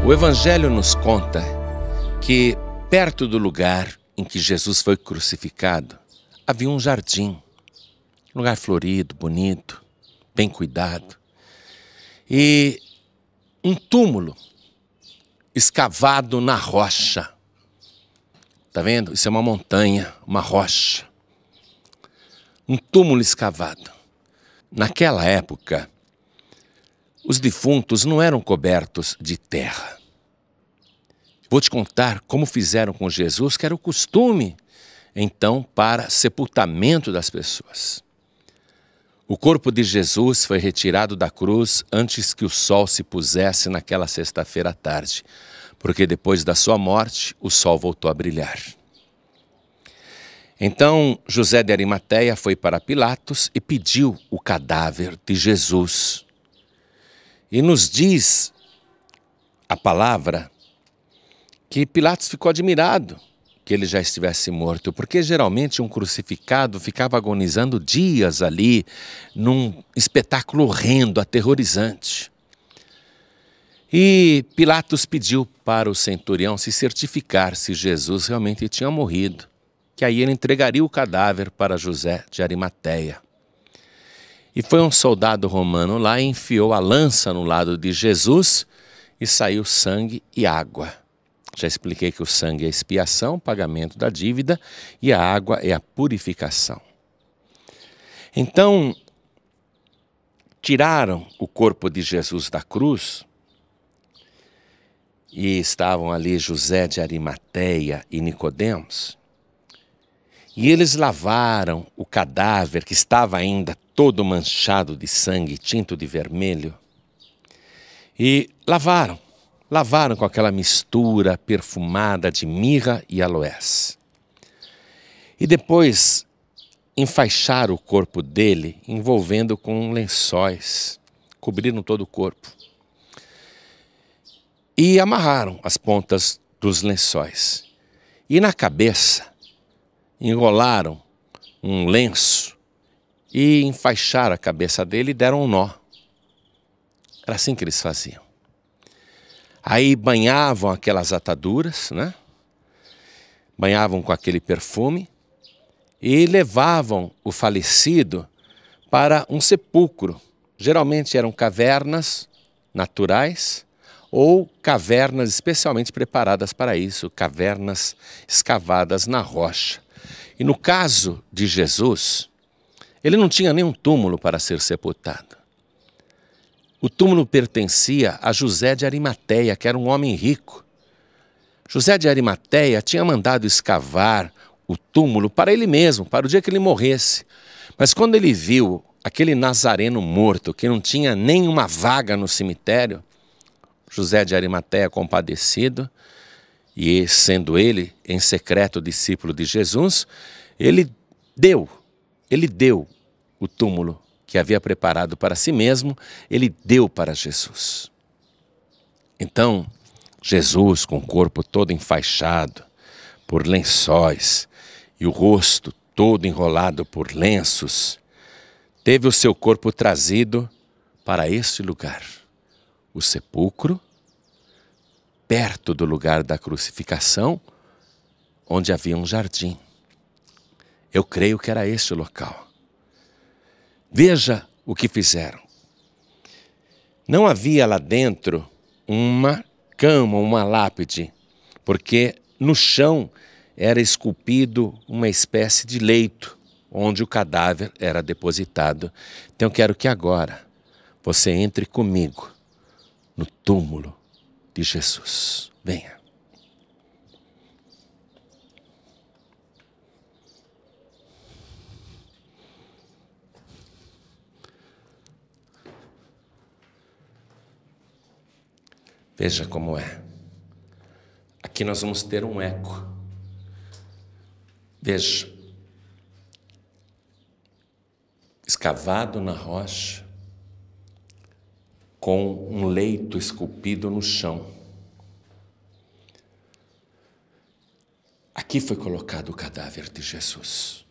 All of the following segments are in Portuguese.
O Evangelho nos conta que perto do lugar em que Jesus foi crucificado havia um jardim, um lugar florido, bonito, bem cuidado, e um túmulo escavado na rocha. Tá vendo? Isso é uma montanha, uma rocha. Um túmulo escavado. Naquela época, os defuntos não eram cobertos de terra. Vou te contar como fizeram com Jesus, que era o costume, então, para sepultamento das pessoas. O corpo de Jesus foi retirado da cruz antes que o sol se pusesse naquela sexta-feira à tarde, porque depois da sua morte, o sol voltou a brilhar. Então, José de Arimateia foi para Pilatos e pediu o cadáver de Jesus. E nos diz a palavra que Pilatos ficou admirado que ele já estivesse morto, porque geralmente um crucificado ficava agonizando dias ali, num espetáculo horrendo, aterrorizante. E Pilatos pediu para o centurião se certificar se Jesus realmente tinha morrido, que aí ele entregaria o cadáver para José de Arimateia. E foi um soldado romano lá e enfiou a lança no lado de Jesus e saiu sangue e água. Já expliquei que o sangue é a expiação, pagamento da dívida, e a água é a purificação. Então, tiraram o corpo de Jesus da cruz e estavam ali José de Arimateia e Nicodemos. E eles lavaram o cadáver que estava ainda todo manchado de sangue, tinto de vermelho. E lavaram com aquela mistura perfumada de mirra e aloés. E depois enfaixaram o corpo dele, envolvendo com lençóis, cobriram todo o corpo. E amarraram as pontas dos lençóis. E na cabeça, enrolaram um lenço e enfaixaram a cabeça dele e deram um nó. Era assim que eles faziam. Aí banhavam aquelas ataduras, né? Banhavam com aquele perfume e levavam o falecido para um sepulcro. Geralmente eram cavernas naturais ou cavernas especialmente preparadas para isso, cavernas escavadas na rocha. E no caso de Jesus, ele não tinha nenhum túmulo para ser sepultado. O túmulo pertencia a José de Arimateia, que era um homem rico. José de Arimateia tinha mandado escavar o túmulo para ele mesmo, para o dia que ele morresse. Mas quando ele viu aquele nazareno morto, que não tinha nenhuma vaga no cemitério, José de Arimateia, compadecido, e sendo ele, em secreto, discípulo de Jesus, ele deu o túmulo que havia preparado para si mesmo, ele deu para Jesus. Então, Jesus, com o corpo todo enfaixado por lençóis e o rosto todo enrolado por lenços, teve o seu corpo trazido para este lugar, o sepulcro, perto do lugar da crucificação, onde havia um jardim. Eu creio que era este o local. Veja o que fizeram. Não havia lá dentro uma cama, uma lápide, porque no chão era esculpido uma espécie de leito, onde o cadáver era depositado. Então eu quero que agora você entre comigo no túmulo de Jesus. Venha. Veja como é. Aqui nós vamos ter um eco. Veja. Escavado na rocha, com um leito esculpido no chão. Aqui foi colocado o cadáver de Jesus.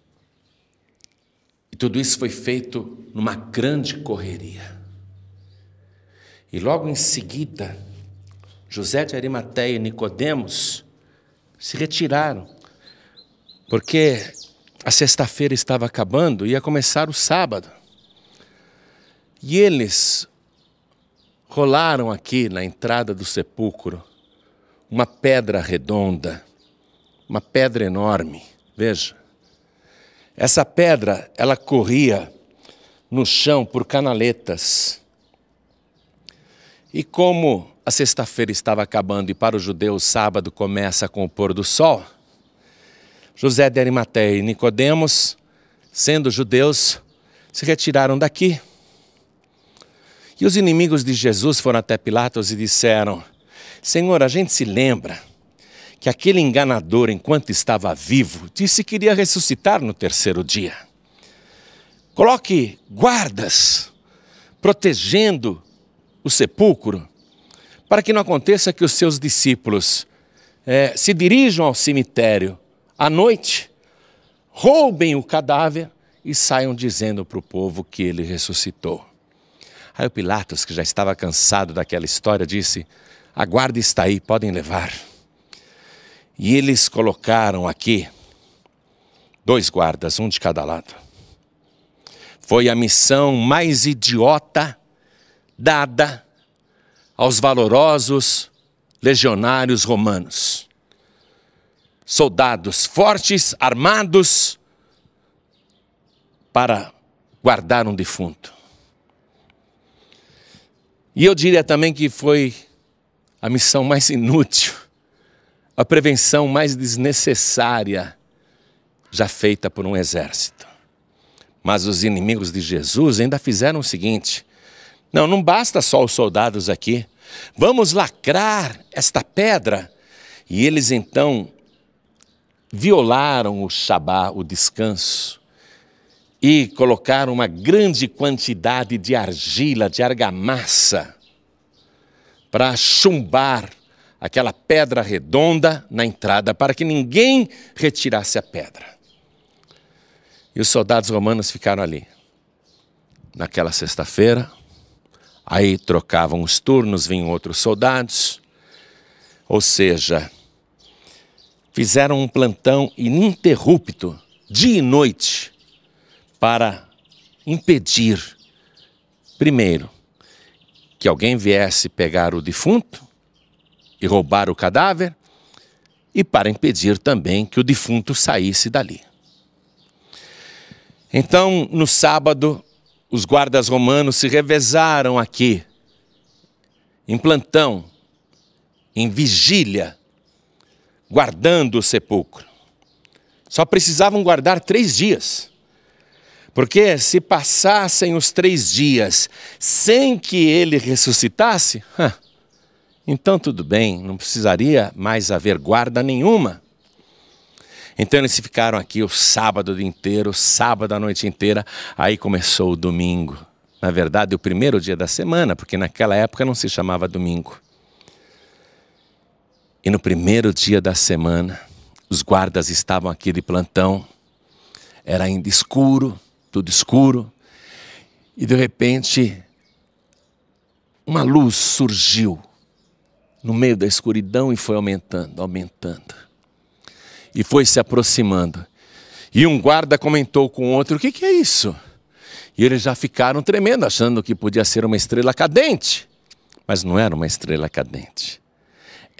E tudo isso foi feito numa grande correria. E logo em seguida, José de Arimateia e Nicodemos se retiraram, porque a sexta-feira estava acabando e ia começar o sábado. E eles rolaram aqui na entrada do sepulcro uma pedra redonda, uma pedra enorme. Veja, essa pedra, ela corria no chão por canaletas. E como a sexta-feira estava acabando e para o judeu o sábado começa com o pôr do sol, José de Arimateia e Nicodemos, sendo judeus, se retiraram daqui. E os inimigos de Jesus foram até Pilatos e disseram: Senhor, a gente se lembra que aquele enganador, enquanto estava vivo, disse que iria ressuscitar no terceiro dia. Coloque guardas protegendo o sepulcro, para que não aconteça que os seus discípulos se dirijam ao cemitério à noite, roubem o cadáver e saiam dizendo para o povo que ele ressuscitou. Aí o Pilatos, que já estava cansado daquela história, disse: a guarda está aí, podem levar. E eles colocaram aqui 2 guardas, um de cada lado. Foi a missão mais idiota dada aos valorosos legionários romanos. Soldados fortes, armados, para guardar um defunto. E eu diria também que foi a missão mais inútil, a prevenção mais desnecessária já feita por um exército. Mas os inimigos de Jesus ainda fizeram o seguinte: não basta só os soldados aqui, vamos lacrar esta pedra. E eles então violaram o Shabá, o descanso, e colocaram uma grande quantidade de argila, de argamassa, para chumbar aquela pedra redonda na entrada, para que ninguém retirasse a pedra. E os soldados romanos ficaram ali. Naquela sexta-feira, aí trocavam os turnos, vinham outros soldados. Ou seja, fizeram um plantão ininterrupto, dia e noite, para impedir, primeiro, que alguém viesse pegar o defunto e roubar o cadáver, e para impedir também que o defunto saísse dali. Então, no sábado, os guardas romanos se revezaram aqui, em plantão, em vigília, guardando o sepulcro. Só precisavam guardar 3 dias. Porque se passassem os 3 dias sem que ele ressuscitasse, então tudo bem, não precisaria mais haver guarda nenhuma. Então eles ficaram aqui o sábado inteiro, o sábado a noite inteira, aí começou o domingo. Na verdade, o primeiro dia da semana, porque naquela época não se chamava domingo. E no primeiro dia da semana, os guardas estavam aqui de plantão, era ainda escuro, tudo escuro, e de repente uma luz surgiu no meio da escuridão e foi aumentando, aumentando. E foi se aproximando. E um guarda comentou com o outro: o que é isso? E eles já ficaram tremendo, achando que podia ser uma estrela cadente. Mas não era uma estrela cadente.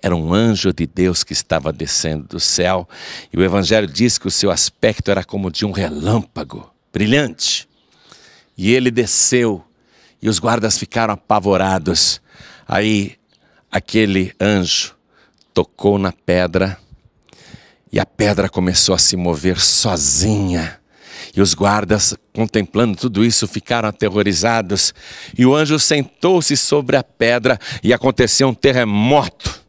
Era um anjo de Deus que estava descendo do céu. E o Evangelho diz que o seu aspecto era como de um relâmpago, brilhante. E ele desceu e os guardas ficaram apavorados. Aí aquele anjo tocou na pedra e a pedra começou a se mover sozinha. E os guardas, contemplando tudo isso, ficaram aterrorizados. E o anjo sentou-se sobre a pedra e aconteceu um terremoto.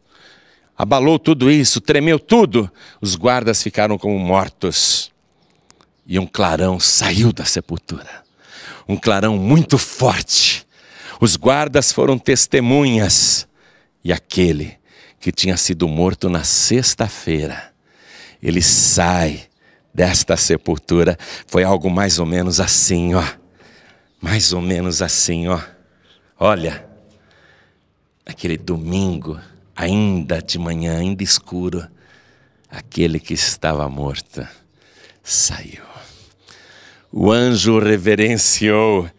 Abalou tudo isso, tremeu tudo. Os guardas ficaram como mortos. E um clarão saiu da sepultura. Um clarão muito forte. Os guardas foram testemunhas. E aquele que tinha sido morto na sexta-feira, ele sai desta sepultura. Foi algo mais ou menos assim, ó. Mais ou menos assim, ó. Olha, aquele domingo ainda de manhã, ainda escuro, aquele que estava morto saiu. O anjo reverenciou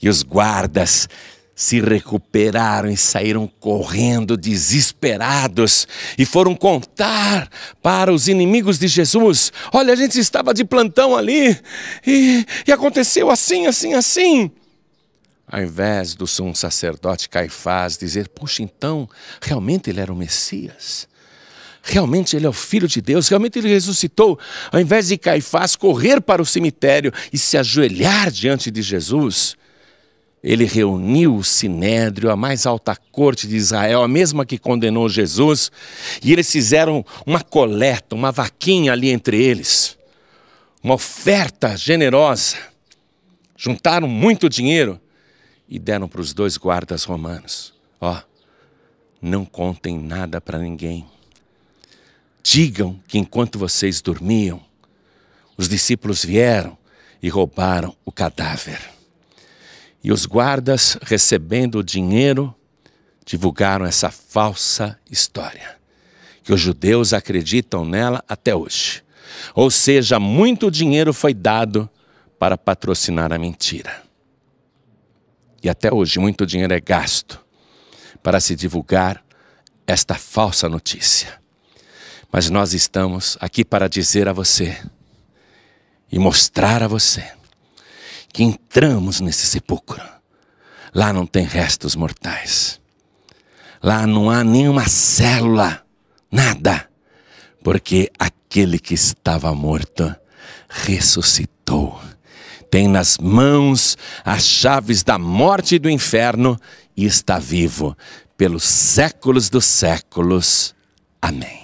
e os guardas se recuperaram e saíram correndo desesperados e foram contar para os inimigos de Jesus: olha, a gente estava de plantão ali e aconteceu assim, assim, assim. Ao invés do sumo sacerdote Caifás dizer: puxa, então, realmente ele era o Messias, realmente ele é o Filho de Deus, realmente ele ressuscitou. Ao invés de Caifás correr para o cemitério e se ajoelhar diante de Jesus, ele reuniu o sinédrio, a mais alta corte de Israel, a mesma que condenou Jesus, e eles fizeram uma coleta, uma vaquinha ali entre eles, uma oferta generosa. Juntaram muito dinheiro e deram para os 2 guardas romanos: não contem nada para ninguém. Digam que enquanto vocês dormiam, os discípulos vieram e roubaram o cadáver. E os guardas, recebendo o dinheiro, divulgaram essa falsa história, que os judeus acreditam nela até hoje. Ou seja, muito dinheiro foi dado para patrocinar a mentira. E até hoje muito dinheiro é gasto para se divulgar esta falsa notícia. Mas nós estamos aqui para dizer a você e mostrar a você que entramos nesse sepulcro. Lá não tem restos mortais. Lá não há nenhuma célula, nada. Porque aquele que estava morto ressuscitou. Tem nas mãos as chaves da morte e do inferno e está vivo pelos séculos dos séculos. Amém.